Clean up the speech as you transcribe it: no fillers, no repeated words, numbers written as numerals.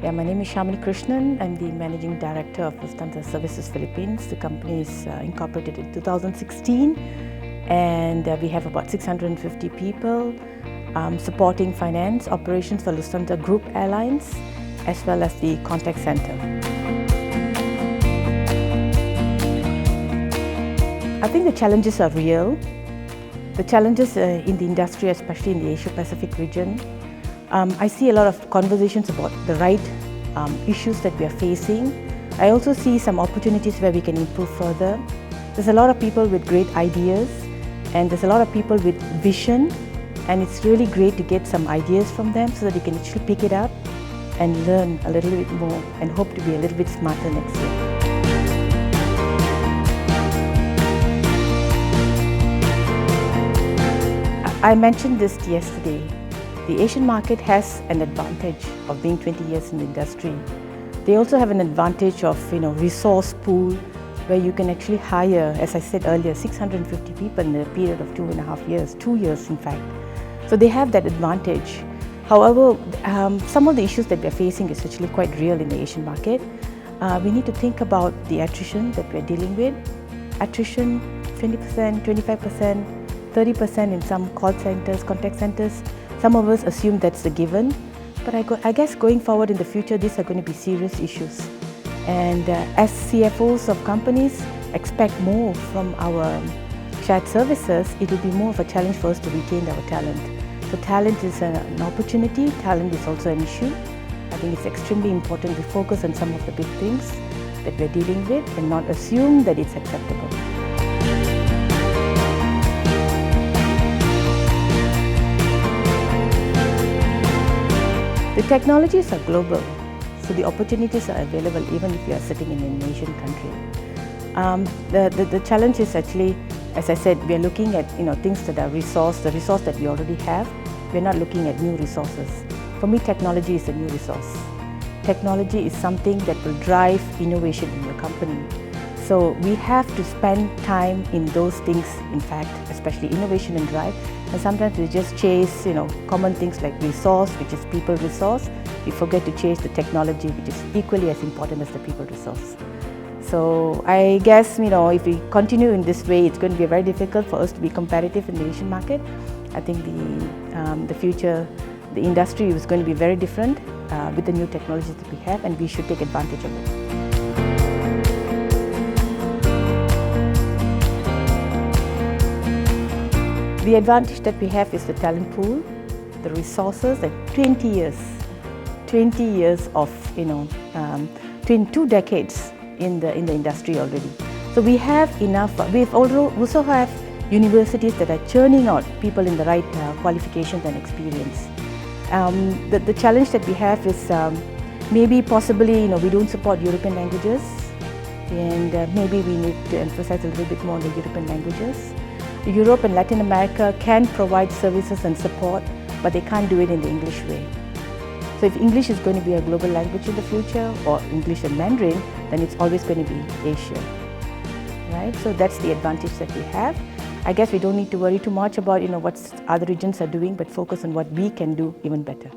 Yeah, my name is Sharmini Krishnan. I'm the Managing Director of Lufthansa Services Philippines. The company is incorporated in 2016 and we have about 650 people supporting finance operations for Lufthansa Group Airlines as well as the contact center. I think the challenges are real. The challenges in the industry, especially in the Asia-Pacific region, I see a lot of conversations about the right issues that we are facing. I also see some opportunities where we can improve further. There's a lot of people with great ideas and there's a lot of people with vision, and it's really great to get some ideas from them so that you can actually pick it up and learn a little bit more and hope to be a little bit smarter next year. I mentioned this yesterday. The Asian market has an advantage of being 20 years in the industry. They also have an advantage of resource pool where you can actually hire, as I said earlier, 650 people in a period of 2.5 years, 2 years in fact. So they have that advantage. However, some of the issues that we're facing is actually quite real in the Asian market. We need to think about the attrition that we're dealing with. Attrition, 20%, 25%, 30% in some call centers, contact centers. Some of us assume that's a given, but I guess going forward in the future, these are going to be serious issues. And as CFOs of companies expect more from our shared services, it will be more of a challenge for us to retain our talent. So talent is an opportunity, talent is also an issue. I think it's extremely important to focus on some of the big things that we're dealing with and not assume that it's acceptable. The technologies are global, so the opportunities are available even if you are sitting in an Asian country. The challenge is actually, as I said, we are looking at things that are the resource that we already have. We are not looking at new resources. For me, technology is a new resource. Technology is something that will drive innovation in your company. So we have to spend time in those things, in fact, especially innovation and drive. And sometimes we just chase, common things like resource, which is people resource. We forget to chase the technology, which is equally as important as the people resource. So I guess, if we continue in this way, it's going to be very difficult for us to be competitive in the Asian market. I think the future, the industry is going to be very different with the new technologies that we have, and we should take advantage of it. The advantage that we have is the talent pool, the resources, and 20 years of, 2 decades in the industry already. So we have enough. We also have universities that are churning out people in the right qualifications and experience. The challenge that we have is maybe possibly, we don't support European languages, and maybe we need to emphasize a little bit more on the European languages. Europe and Latin America can provide services and support, but they can't do it in the English way. So if English is going to be a global language in the future, or English and Mandarin, then it's always going to be Asia, right? So that's the advantage that we have. I guess we don't need to worry too much about what other regions are doing, but focus on what we can do even better.